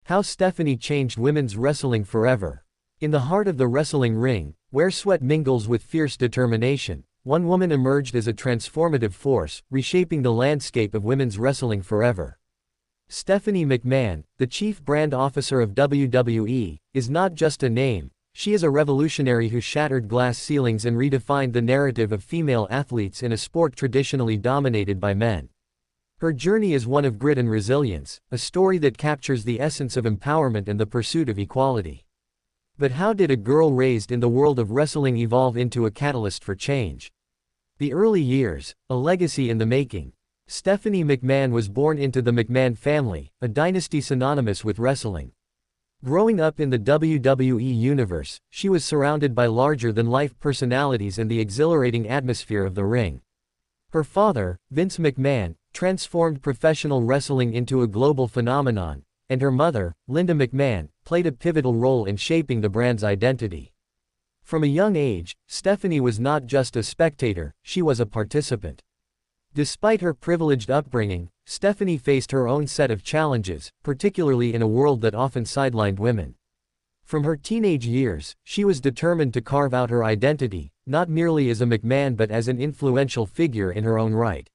How Stephanie changed women's wrestling forever. In the heart of the wrestling ring, where sweat mingles with fierce determination, one woman emerged as a transformative force, reshaping the landscape of women's wrestling forever. Stephanie McMahon, the chief brand officer of WWE, is not just a name, she is a revolutionary who shattered glass ceilings and redefined the narrative of female athletes in a sport traditionally dominated by men. Her journey is one of grit and resilience, a story that captures the essence of empowerment and the pursuit of equality. But how did a girl raised in the world of wrestling evolve into a catalyst for change? The early years, a legacy in the making. Stephanie McMahon was born into the McMahon family, a dynasty synonymous with wrestling. Growing up in the WWE universe, she was surrounded by larger-than-life personalities and the exhilarating atmosphere of the ring. Her father, Vince McMahon, transformed professional wrestling into a global phenomenon, and her mother, Linda McMahon, played a pivotal role in shaping the brand's identity. From a young age, Stephanie was not just a spectator, she was a participant. Despite her privileged upbringing, Stephanie faced her own set of challenges, particularly in a world that often sidelined women. From her teenage years, she was determined to carve out her identity, not merely as a McMahon but as an influential figure in her own right.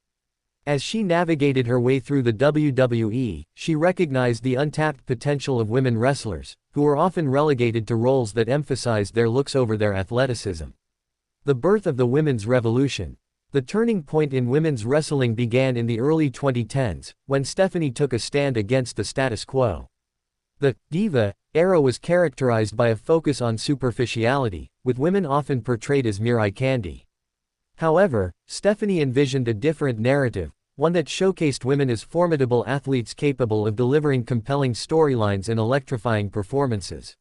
As she navigated her way through the WWE, she recognized the untapped potential of women wrestlers, who were often relegated to roles that emphasized their looks over their athleticism. The birth of the women's revolution. The turning point in women's wrestling began in the early 2010s, when Stephanie took a stand against the status quo. The Diva era was characterized by a focus on superficiality, with women often portrayed as mere eye candy. However, Stephanie envisioned a different narrative, one that showcased women as formidable athletes capable of delivering compelling storylines and electrifying performances.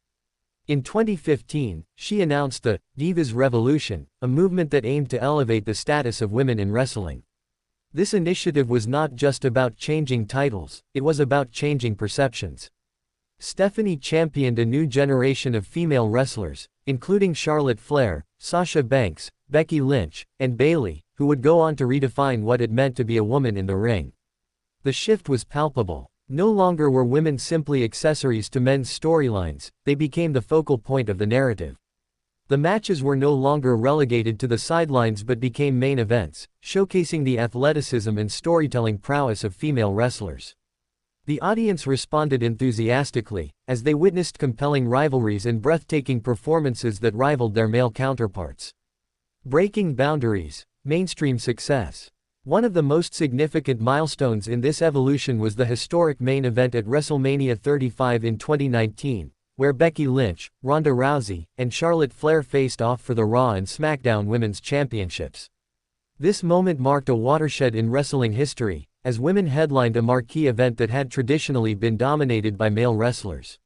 In 2015, she announced the Divas Revolution, a movement that aimed to elevate the status of women in wrestling. This initiative was not just about changing titles, it was about changing perceptions. Stephanie championed a new generation of female wrestlers, including Charlotte Flair, Sasha Banks, Becky Lynch, and Bayley, who would go on to redefine what it meant to be a woman in the ring. The shift was palpable. No longer were women simply accessories to men's storylines, they became the focal point of the narrative. The matches were no longer relegated to the sidelines but became main events, showcasing the athleticism and storytelling prowess of female wrestlers. The audience responded enthusiastically, as they witnessed compelling rivalries and breathtaking performances that rivaled their male counterparts. Breaking boundaries. Mainstream success. One of the most significant milestones in this evolution was the historic main event at WrestleMania 35 in 2019, where Becky Lynch, Ronda Rousey, and Charlotte Flair faced off for the Raw and SmackDown Women's Championships. This moment marked a watershed in wrestling history, as women headlined a marquee event that had traditionally been dominated by male wrestlers.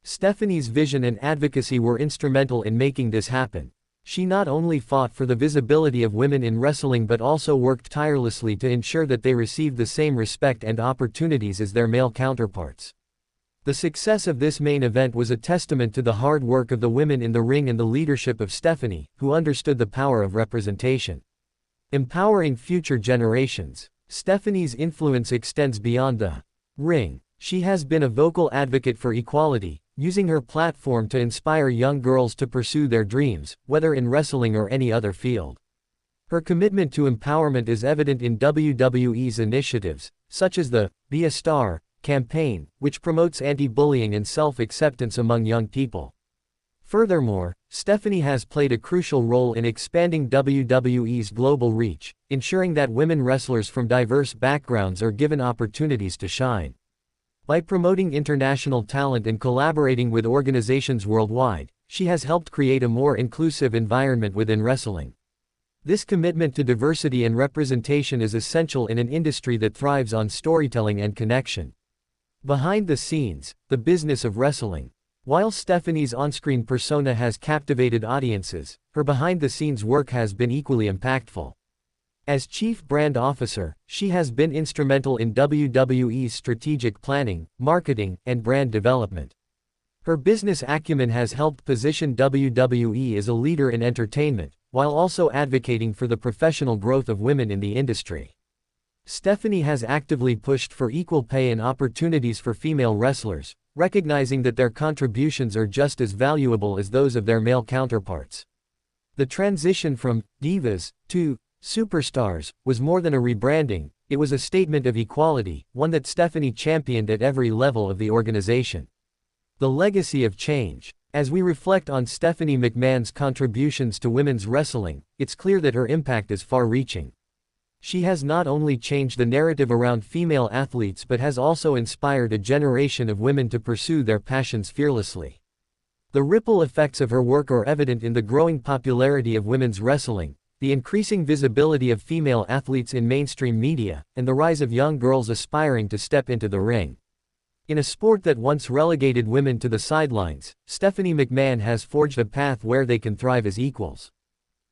Stephanie's vision and advocacy were instrumental in making this happen. She not only fought for the visibility of women in wrestling but also worked tirelessly to ensure that they received the same respect and opportunities as their male counterparts. The success of this main event was a testament to the hard work of the women in the ring and the leadership of Stephanie, who understood the power of representation. Empowering future generations. Stephanie's influence extends beyond the ring. She has been a vocal advocate for equality, using her platform to inspire young girls to pursue their dreams, whether in wrestling or any other field. Her commitment to empowerment is evident in WWE's initiatives, such as the Be a Star campaign, which promotes anti-bullying and self-acceptance among young people. Furthermore, Stephanie has played a crucial role in expanding WWE's global reach, ensuring that women wrestlers from diverse backgrounds are given opportunities to shine. By promoting international talent and collaborating with organizations worldwide, she has helped create a more inclusive environment within wrestling. This commitment to diversity and representation is essential in an industry that thrives on storytelling and connection. Behind the scenes, the business of wrestling. While Stephanie's on-screen persona has captivated audiences, her behind-the-scenes work has been equally impactful. As Chief Brand Officer, she has been instrumental in WWE's strategic planning, marketing, and brand development. Her business acumen has helped position WWE as a leader in entertainment, while also advocating for the professional growth of women in the industry. Stephanie has actively pushed for equal pay and opportunities for female wrestlers, recognizing that their contributions are just as valuable as those of their male counterparts. The transition from divas to superstars was more than a rebranding, it was a statement of equality, one that Stephanie championed at every level of the organization. The legacy of change. As we reflect on Stephanie McMahon's contributions to women's wrestling, it's clear that her impact is far-reaching. She has not only changed the narrative around female athletes but has also inspired a generation of women to pursue their passions fearlessly. The ripple effects of her work are evident in the growing popularity of women's wrestling, the increasing visibility of female athletes in mainstream media, and the rise of young girls aspiring to step into the ring. In a sport that once relegated women to the sidelines, Stephanie McMahon has forged a path where they can thrive as equals.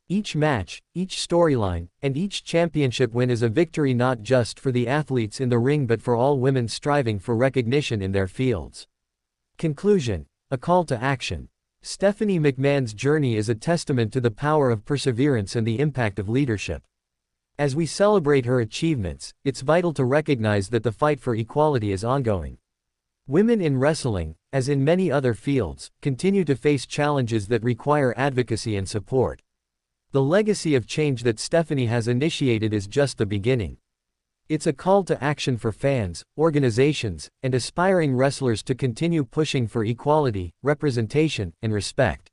Each match, each storyline, and each championship win is a victory not just for the athletes in the ring but for all women striving for recognition in their fields. Conclusion. A call to action. Stephanie McMahon's journey is a testament to the power of perseverance and the impact of leadership. As we celebrate her achievements, it's vital to recognize that the fight for equality is ongoing. Women in wrestling, as in many other fields, continue to face challenges that require advocacy and support. The legacy of change that Stephanie has initiated is just the beginning. It's a call to action for fans, organizations, and aspiring wrestlers to continue pushing for equality, representation, and respect.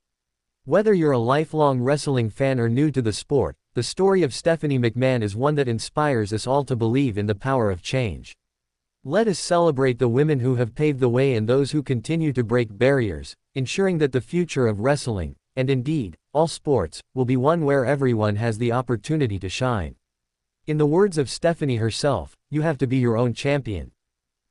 Whether you're a lifelong wrestling fan or new to the sport, the story of Stephanie McMahon is one that inspires us all to believe in the power of change. Let us celebrate the women who have paved the way and those who continue to break barriers, ensuring that the future of wrestling, and indeed, all sports, will be one where everyone has the opportunity to shine. In the words of Stephanie herself, you have to be your own champion.